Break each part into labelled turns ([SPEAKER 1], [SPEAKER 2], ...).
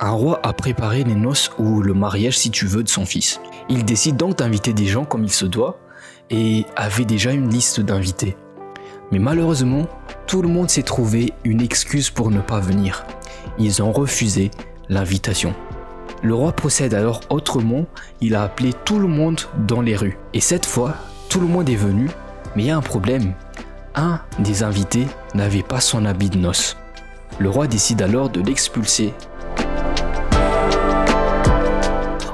[SPEAKER 1] Un roi a préparé les noces ou le mariage si tu veux de son fils. Il décide donc d'inviter des gens comme il se doit et avait déjà une liste d'invités. Mais malheureusement, tout le monde s'est trouvé une excuse pour ne pas venir. Ils ont refusé l'invitation. Le roi procède alors autrement, il a appelé tout le monde dans les rues. Et cette fois, tout le monde est venu, mais il y a un problème. Un des invités n'avait pas son habit de noces. Le roi décide alors de l'expulser.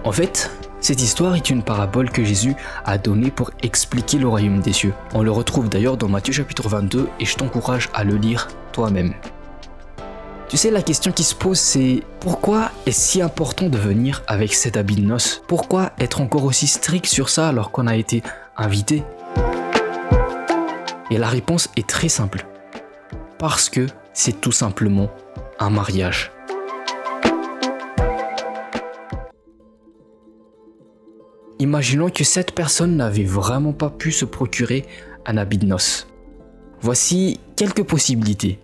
[SPEAKER 1] En fait, cette histoire est une parabole que Jésus a donnée pour expliquer le royaume des cieux. On le retrouve d'ailleurs dans Matthieu chapitre 22 et je t'encourage à le lire toi-même. Tu sais, la question qui se pose, c'est pourquoi est-ce si important de venir avec cet habit de noces ? Pourquoi être encore aussi strict sur ça alors qu'on a été invité ? Et la réponse est très simple. Parce que c'est tout simplement un mariage. Imaginons que cette personne n'avait vraiment pas pu se procurer un habit de noces. Voici quelques possibilités.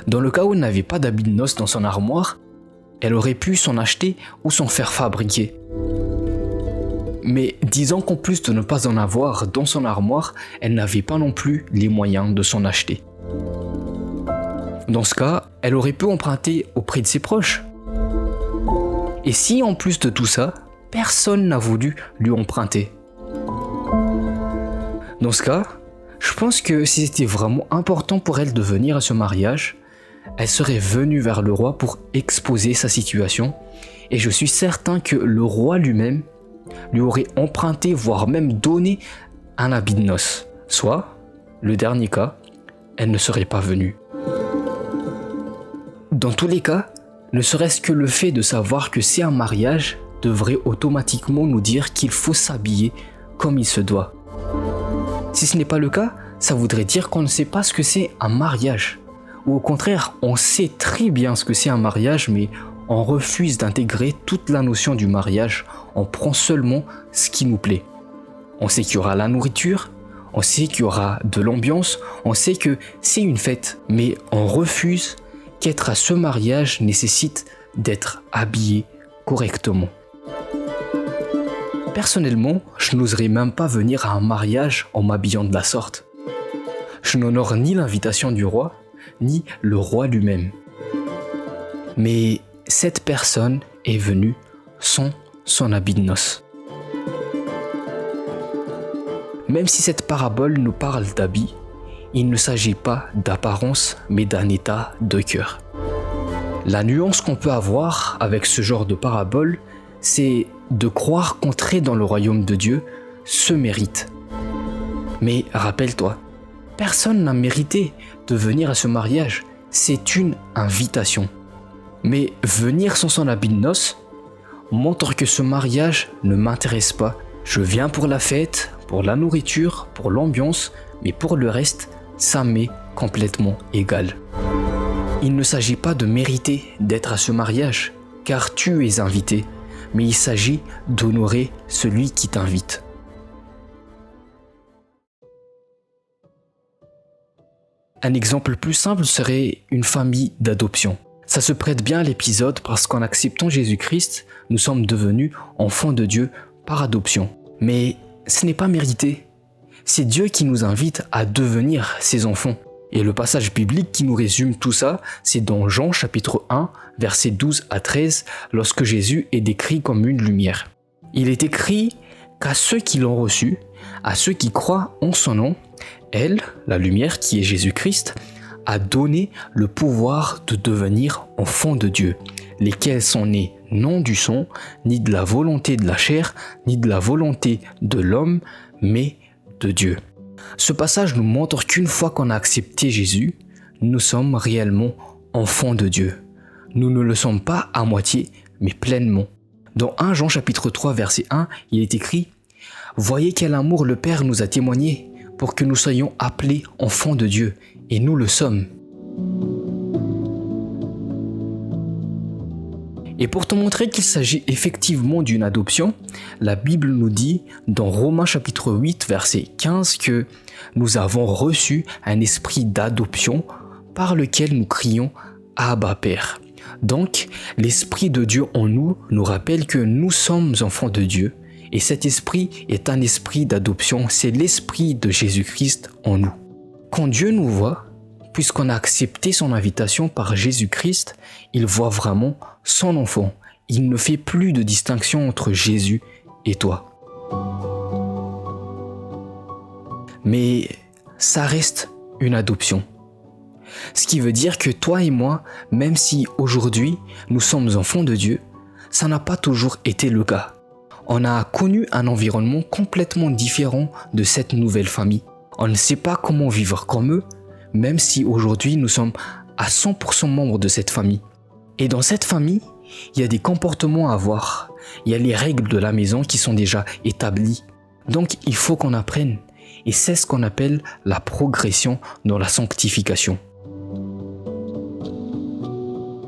[SPEAKER 1] Dans le cas où elle n'avait pas d'habit de noces dans son armoire, elle aurait pu s'en acheter ou s'en faire fabriquer. Mais disons qu'en plus de ne pas en avoir dans son armoire, elle n'avait pas non plus les moyens de s'en acheter. Dans ce cas, elle aurait pu emprunter auprès de ses proches. Et si en plus de tout ça, personne n'a voulu lui emprunter. Dans ce cas, je pense que si c'était vraiment important pour elle de venir à ce mariage, elle serait venue vers le roi pour exposer sa situation et je suis certain que le roi lui-même lui aurait emprunté, voire même donné un habit de noces. Soit, le dernier cas, elle ne serait pas venue. Dans tous les cas, ne serait-ce que le fait de savoir que c'est un mariage devrait automatiquement nous dire qu'il faut s'habiller comme il se doit. Si ce n'est pas le cas, ça voudrait dire qu'on ne sait pas ce que c'est un mariage. Ou au contraire, on sait très bien ce que c'est un mariage, mais on refuse d'intégrer toute la notion du mariage, on prend seulement ce qui nous plaît. On sait qu'il y aura la nourriture, on sait qu'il y aura de l'ambiance, on sait que c'est une fête, mais on refuse qu'être à ce mariage nécessite d'être habillé correctement. Personnellement, je n'oserais même pas venir à un mariage en m'habillant de la sorte. Je n'honore ni l'invitation du roi, ni le roi lui-même. Mais cette personne est venue sans son habit de noces. Même si cette parabole nous parle d'habits, il ne s'agit pas d'apparence, mais d'un état de cœur. La nuance qu'on peut avoir avec ce genre de parabole, c'est de croire qu'entrer dans le royaume de Dieu se mérite. Mais rappelle-toi, personne n'a mérité de venir à ce mariage, c'est une invitation. Mais venir sans son habit de noces montre que ce mariage ne m'intéresse pas. Je viens pour la fête, pour la nourriture, pour l'ambiance, mais pour le reste, ça m'est complètement égal. Il ne s'agit pas de mériter d'être à ce mariage, car tu es invité, mais il s'agit d'honorer celui qui t'invite. Un exemple plus simple serait une famille d'adoption. Ça se prête bien à l'épisode parce qu'en acceptant Jésus-Christ, nous sommes devenus enfants de Dieu par adoption. Mais ce n'est pas mérité. C'est Dieu qui nous invite à devenir ses enfants. Et le passage biblique qui nous résume tout ça, c'est dans Jean chapitre 1, versets 12 à 13, lorsque Jésus est décrit comme une lumière. Il est écrit qu'à ceux qui l'ont reçu, à ceux qui croient en son nom, elle, la lumière qui est Jésus-Christ, a donné le pouvoir de devenir enfants de Dieu, lesquels sont nés non du sang, ni de la volonté de la chair, ni de la volonté de l'homme, mais de Dieu. Ce passage nous montre qu'une fois qu'on a accepté Jésus, nous sommes réellement enfants de Dieu. Nous ne le sommes pas à moitié, mais pleinement. Dans 1 Jean chapitre 3 verset 1, il est écrit « Voyez quel amour le Père nous a témoigné pour que nous soyons appelés enfants de Dieu, et nous le sommes. » Et pour te montrer qu'il s'agit effectivement d'une adoption, la Bible nous dit dans Romains chapitre 8 verset 15 que nous avons reçu un esprit d'adoption par lequel nous crions « Abba Père ». Donc, l'Esprit de Dieu en nous nous rappelle que nous sommes enfants de Dieu, et cet esprit est un esprit d'adoption, c'est l'Esprit de Jésus-Christ en nous. Quand Dieu nous voit, puisqu'on a accepté son invitation par Jésus-Christ, il voit vraiment son enfant. Il ne fait plus de distinction entre Jésus et toi. Mais ça reste une adoption. Ce qui veut dire que toi et moi, même si aujourd'hui nous sommes enfants de Dieu, ça n'a pas toujours été le cas. On a connu un environnement complètement différent de cette nouvelle famille. On ne sait pas comment vivre comme eux, même si aujourd'hui nous sommes à 100% membres de cette famille. Et dans cette famille, il y a des comportements à avoir. Il y a les règles de la maison qui sont déjà établies. Donc il faut qu'on apprenne. Et c'est ce qu'on appelle la progression dans la sanctification.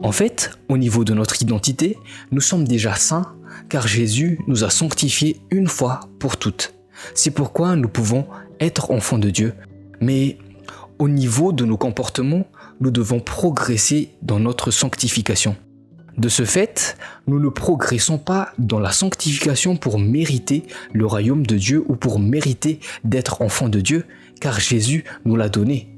[SPEAKER 1] En fait, au niveau de notre identité, nous sommes déjà saints car Jésus nous a sanctifiés une fois pour toutes. C'est pourquoi nous pouvons être enfants de Dieu. Mais au niveau de nos comportements, nous devons progresser dans notre sanctification. De ce fait, nous ne progressons pas dans la sanctification pour mériter le royaume de Dieu ou pour mériter d'être enfants de Dieu, car Jésus nous l'a donné.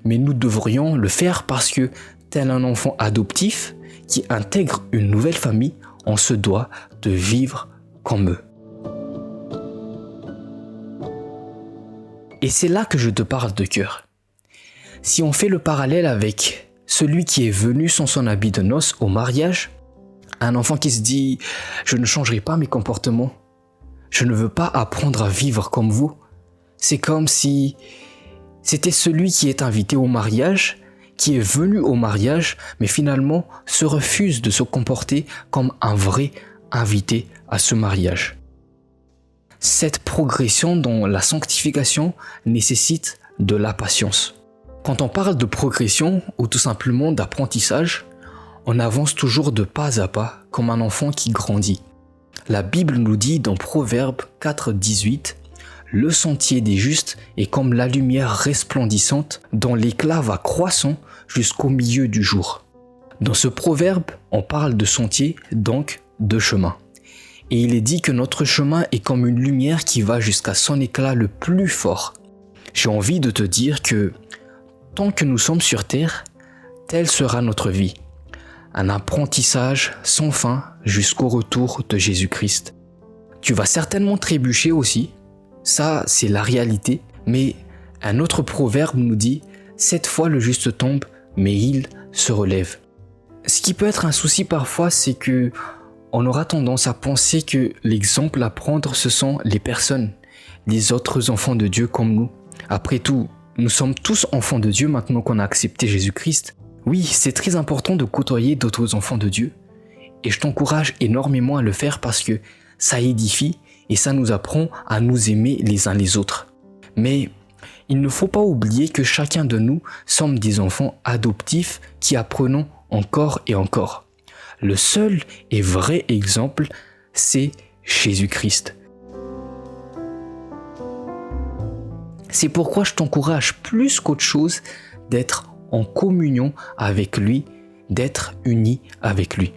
[SPEAKER 1] Mais nous devrions le faire parce que, tel un enfant adoptif qui intègre une nouvelle famille, on se doit de vivre comme eux. Et c'est là que je te parle de cœur. Si on fait le parallèle avec celui qui est venu sans son habit de noces au mariage, un enfant qui se dit « je ne changerai pas mes comportements, je ne veux pas apprendre à vivre comme vous », c'est comme si c'était celui qui est invité au mariage, qui est venu au mariage, mais finalement se refuse de se comporter comme un vrai invité à ce mariage. Cette progression dans la sanctification nécessite de la patience. Quand on parle de progression ou tout simplement d'apprentissage, on avance toujours de pas à pas comme un enfant qui grandit. La Bible nous dit dans Proverbes 4:18 « Le sentier des justes est comme la lumière resplendissante dont l'éclat va croissant jusqu'au milieu du jour. » Dans ce proverbe, on parle de sentier, donc de chemin. Et il est dit que notre chemin est comme une lumière qui va jusqu'à son éclat le plus fort. J'ai envie de te dire que tant que nous sommes sur terre, telle sera notre vie. Un apprentissage sans fin jusqu'au retour de Jésus-Christ. Tu vas certainement trébucher aussi, ça c'est la réalité, mais un autre proverbe nous dit « 7 fois le juste tombe, mais il se relève ». Ce qui peut être un souci parfois, c'est que on aura tendance à penser que l'exemple à prendre, ce sont les personnes, les autres enfants de Dieu comme nous. Après tout, nous sommes tous enfants de Dieu maintenant qu'on a accepté Jésus-Christ. Oui, c'est très important de côtoyer d'autres enfants de Dieu. Et je t'encourage énormément à le faire parce que ça édifie et ça nous apprend à nous aimer les uns les autres. Mais il ne faut pas oublier que chacun de nous sommes des enfants adoptifs qui apprenons encore et encore. Le seul et vrai exemple, c'est Jésus-Christ. C'est pourquoi je t'encourage plus qu'autre chose d'être en communion avec lui, d'être uni avec lui.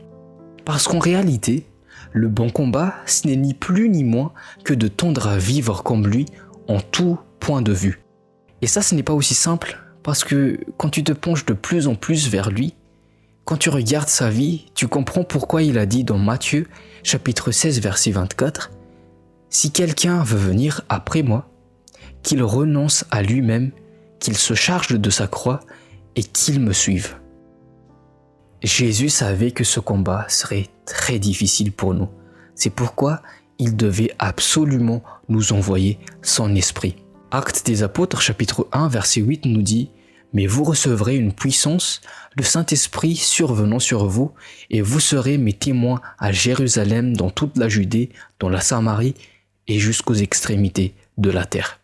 [SPEAKER 1] Parce qu'en réalité, le bon combat, ce n'est ni plus ni moins que de tendre à vivre comme lui en tout point de vue. Et ça, ce n'est pas aussi simple parce que quand tu te penches de plus en plus vers lui, quand tu regardes sa vie, tu comprends pourquoi il a dit dans Matthieu, chapitre 16, verset 24, « Si quelqu'un veut venir après moi, qu'il renonce à lui-même, qu'il se charge de sa croix et qu'il me suive. » Jésus savait que ce combat serait très difficile pour nous. C'est pourquoi il devait absolument nous envoyer son esprit. Actes des Apôtres, chapitre 1, verset 8 nous dit « Mais vous recevrez une puissance, le Saint-Esprit survenant sur vous, et vous serez mes témoins à Jérusalem, dans toute la Judée, dans la Samarie et jusqu'aux extrémités de la terre. »